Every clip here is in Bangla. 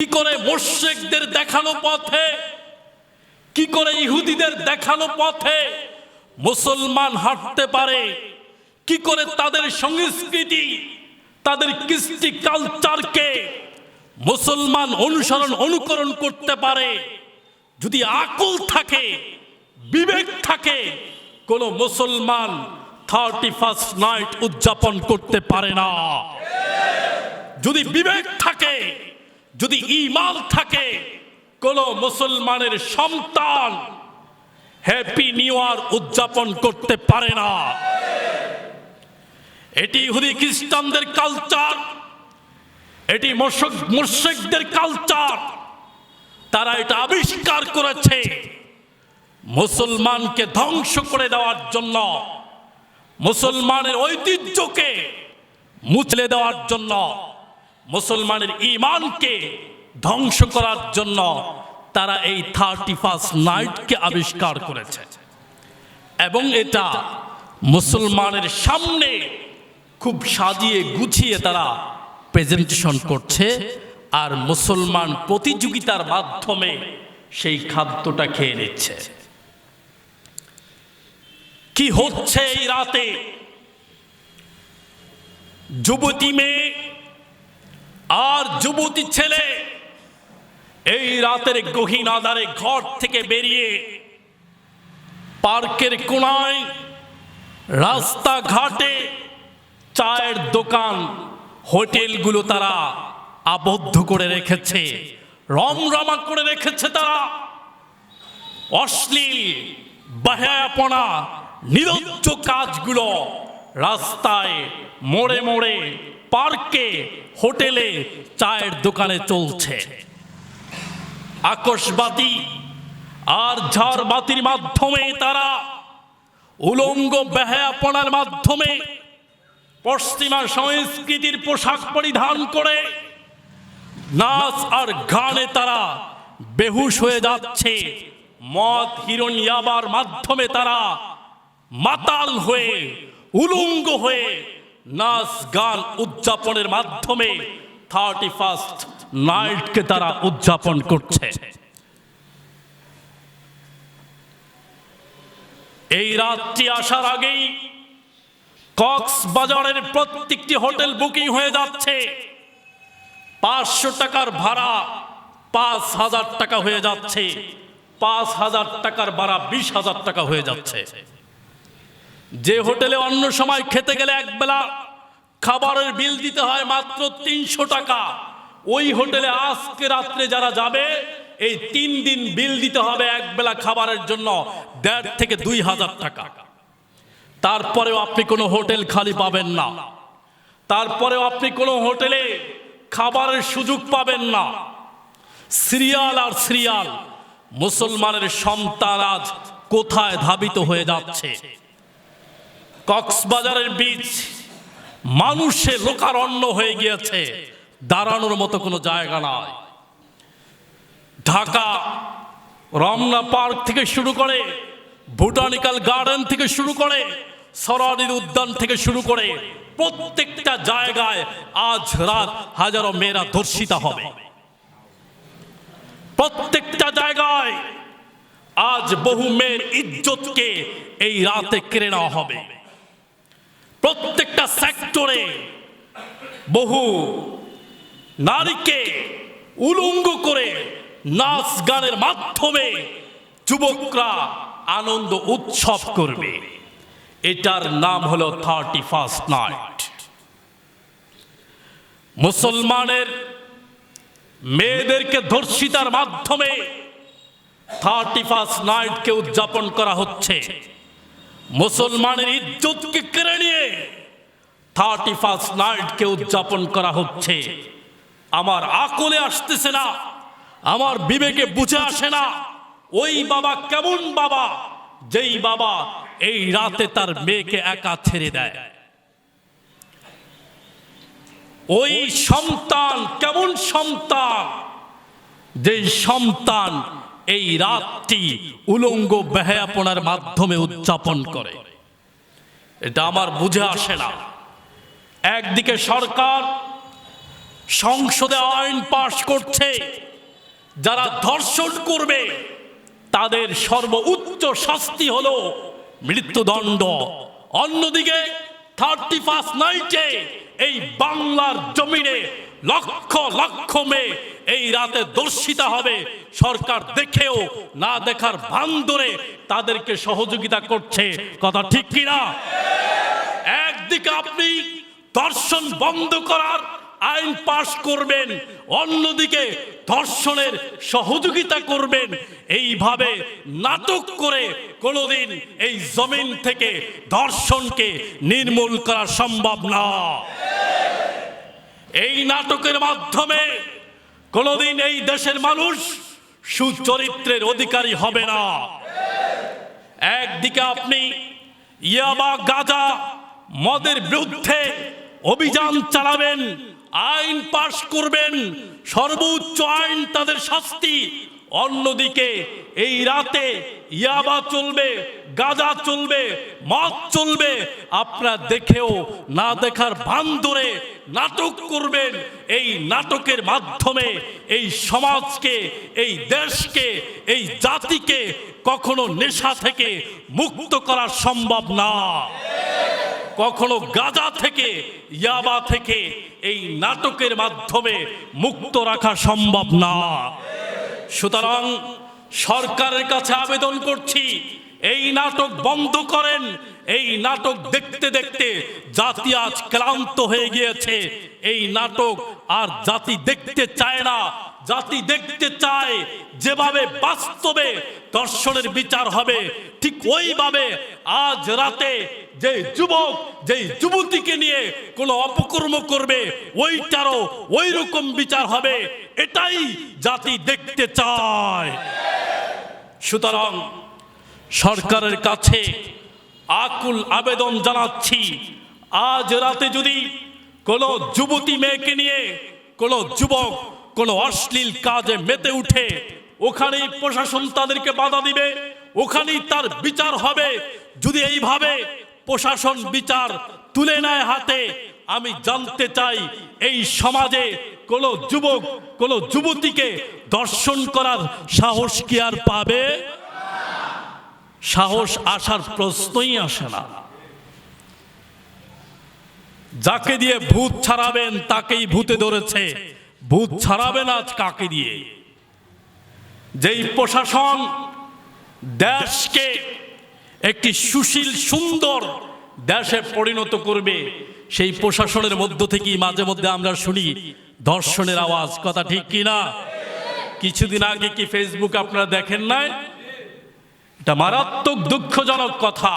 কি করে মুশরিকদের দেখানো পথে, কি করে ইহুদিদের দেখানো পথে মুসলমান হাঁটতে পারে, কি করে তাদের সংস্কৃতি, তাদের কৃষ্টি কালচারকে মুসলমান অনুকরণ করতে পারে। যদি আকল থাকে, বিবেক থাকে, কোন মুসলমান 31st নাইট উদযাপন করতে পারে না। যদি বিবেক থাকে, যদি ঈমান থাকে, কোন মুসলমানের সন্তান হ্যাপি নিউ ইয়ার উদযাপন করতে পারে না। এটি ইহুদি খ্রিস্টানদের কালচার, এটি মুশরিকদের কালচার। তারা এটা আবিষ্কার করেছে মুসলমানকে ধ্বংস করে দেওয়ার জন্য, মুসলমানের ঐতিহ্যকে মুছলে দেওয়ার জন্য, মুসলমানের ঈমানকে ধ্বংস করার জন্য তারা এই 31st নাইটকে আবিষ্কার করেছে এবং এটা মুসলমানের সামনে খুব সাজিয়ে গুছিয়ে তারা প্রেজেন্টেশন করছে। আর মুসলমান প্রতিযোগিতার মাধ্যমে সেই খাদ্যটা খেয়ে নিচ্ছে। কি হচ্ছে এই রাতে? যুবতী মেয়ে আর যুবতী ছেলে এই রাতের গহীন আঁধারে ঘর থেকে বেরিয়ে পার্কের কোণায়, রাস্তাঘাটে, চায়ের দোকান, হোটেলগুলো তারা আবদ্ধ করে রেখেছে, রমরমা করে রেখেছে। তারা অশ্লীল, বেহায়াপনা, নির্লজ্জ কাজগুলো রাস্তায়, মোড়ে মোড়ে, পার্কে, হোটেলে, চায়ের দোকানে চলছে। আকাশবাতি আর ঝাড়বাতির মাধ্যমে তারা উলঙ্গ বেহায়াপনার মাধ্যমে পশ্চিমা সংস্কৃতির পোশাক পরিধান করে নাচ আর গানে তারা বেহুশ হয়ে যাচ্ছে। মদ, হিরোইন, ইয়াবার মাধ্যমে তারা মাতাল হয়ে, উলঙ্গ হয়ে নাচ গান উদযাপনের মাধ্যমে 31st নাইটকে তারা উদযাপন করছে। এই রাতটি আসার আগেই কক্সবাজারের প্রত্যেকটি হোটেল বুকিং হয়ে যাচ্ছে। 500 টাকার ভাড়া 5000 টাকা হয়ে যাচ্ছে, 5000 টাকার ভাড়া 20,000 টাকা হয়ে যাচ্ছে। যে হোটেলে অন্য সময় খেতে গেলে একবেলা খাবারের বিল দিতে হয় মাত্র 300 টাকা, ওই হোটেলে আজকে রাত্রে যারা যাবে এই 3 দিন বিল দিতে হবে একবেলা খাবারের জন্য 1,500 থেকে 2,000 টাকা। তারপরেও আপনি কোনো হোটেল খালি পাবেন না, তারপরেও আপনি কোনো হোটেলে খাবারের সুযোগ পাবেন না। সিরিয়াল আর সিরিয়াল। মুসলমানের সন্তান আজ কোথায় ধাবিত হয়ে যাচ্ছে? কক্সবাজারের বিচ মানুষে লোকারণ্য হয়ে গিয়েছে, দাঁড়ানোর মতো কোনো জায়গা নাই। ঢাকা রমনা পার্ক থেকে শুরু করে, বোটানিক্যাল গার্ডেন থেকে শুরু করে, সরারীর উদ্যান থেকে শুরু করে প্রত্যেকটা জায়গায় আজ রাত হাজারো মেয়েরা ধর্ষিতা হবে। প্রত্যেকটা জায়গায় আজ বহু মেয়ের ইজ্জতকে এই রাতে কেড়ে নেওয়া হবে। প্রত্যেকটা সেক্টরে বহু নারীকে উলঙ্গ করে নাচ গানের মাধ্যমে যুবকরা আনন্দ উৎসব করবে। এটার নাম হলো 31st নাইট। মুসলমানের মেয়েদেরকে ধর্ষিতার মাধ্যমে 31st নাইটকে উদযাপন করা হচ্ছে। মুসলমানের ইজ্জতকে কেড়ে নিয়ে 31st নাইটকে উদযাপন করা হচ্ছে। আমার আকলে আসতেছে না, আমার বিবেকে বুঝে আসে না ওই বাবা কেমন বাবা, যেই বাবা এই রাতে তার মেয়েকে একা ছেড়ে দেয়। ওই সন্তান কেমন সন্তান, যেই সন্তান এই রাতটি উলঙ্গ বেহায়াপনার মাধ্যমে উদযাপন করে। এটা আমার বুঝে আসে না। একদিকে সরকার সংসদে আইন পাশ করছে, যারা ধর্ষণ করবে তাদের সর্বোচ্চ শাস্তি হলো মৃত্যুদণ্ড। অন্যদিকে 31 নাইটে এই বাংলার জমিনে লক্ষ লক্ষ মেয়ে এই রাতে দর্শিতা হবে, সরকার দেখেও না দেখার ভান ধরে তাদেরকে সহযোগিতা করছে। কথা ঠিক কিনা? একদিকে আপনি ধর্ষণ বন্ধ করার আইন পাশ করবেন, অন্যদিকে ধর্ষণের সহযোগিতা করবেন। এইভাবে নাটক করে কোনোদিন এই জমিন থেকে ধর্ষণকে নির্মূল করা সম্ভব না। এই নাটকের মাধ্যমে কোনোদিন এই দেশের মানুষ সুচরিত্রের অধিকারী হবে না। একদিকে আপনি ইয়াবা, গাঁজা, মদের বিরুদ্ধে অভিযান চালাবেন, আইন পাশ করবেন, সর্বোচ্চ আইন তাদের শাস্তি। অন্যদিকে এই রাতে ইয়াবা চলবে, গাঁজা চলবে, মদ চলবে, আপনারা দেখেও না দেখার ভান ধরে নাটক করবেন। এই নাটকের মাধ্যমে এই সমাজকে, এই দেশকে, এই জাতিকে কখনো নেশা থেকে মুক্ত করা সম্ভব না। কখনো গাঁজা থেকে, ইয়াবা থেকে এই নাটকের মাধ্যমে মুক্ত রাখা সম্ভব না। সুতরাং সরকারের কাছে আবেদন করছি, এই নাটক বন্ধ করেন। এই নাটক দেখতে দেখতে জাতি আজ ক্লান্ত হয়ে গিয়েছে। এই নাটক আর জাতি দেখতে চায় না। জাতি দেখতে চায় যেভাবে বাস্তবে ধর্ষণের বিচার হবে, ঠিক ওইভাবে আজ রাতে যে যুবক, যে যুবতীকে নিয়ে কোনো অপকর্ম করবে, ওইটারও ওই রকম বিচার হবে। এটাই জাতি দেখতে চায়। সুতরাং সরকারের কাছে আকুল আবেদন জানাচ্ছি, আজ রাতে যদি কোনো যুবতী মেয়েকে নিয়ে কোনো যুবক কোনো অশ্লীল কাজে মেতে উঠে, ওখানেই প্রশাসন তাদেরকে বাধা দিবে, ওখানেই তার বিচার হবে। যদি এইভাবে প্রশাসন বিচার তুলে নেয় হাতে, আমি জানতে চাই এই সমাজে কোনো যুবক কোনো যুবতীকে ধর্ষণ করার সাহস কি আর পাবে? সাহস আসার প্রশ্নই আসে না। যাকে দিয়ে ভূত ছাড়াবেন তাকেই ভূতে ধরেছে, ভূত ছাড়াবেন আজ কাকে দিয়ে? যেই প্রশাসন দেশকে একটি সুশীল সুন্দর দেশে পরিণত করবে, সেই প্রশাসনের মধ্য থেকেই মাঝে মধ্যে আমরা শুনি ধর্ষণের আওয়াজ। কথা ঠিক কিনা? কিছুদিন আগে কি ফেসবুক আপনারা দেখেন নাই? এটা মারাত্মক দুঃখজনক কথা।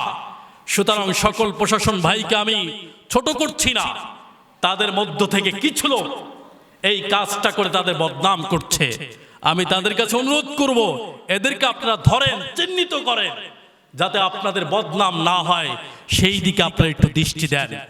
সুতরাং সকল প্রশাসন ভাইকে আমি ছোট করছি না, তাদের মধ্য থেকে কিছু লোক এই কাজটা করে তাদের বদনাম করছে। আমি তাদের কাছে অনুরোধ করব, এদেরকে আপনারা ধরেন, চিহ্নিত করেন, যাতে আপনাদের বদনাম না হয় সেই দিকে আপনারা একটু দৃষ্টি দেন।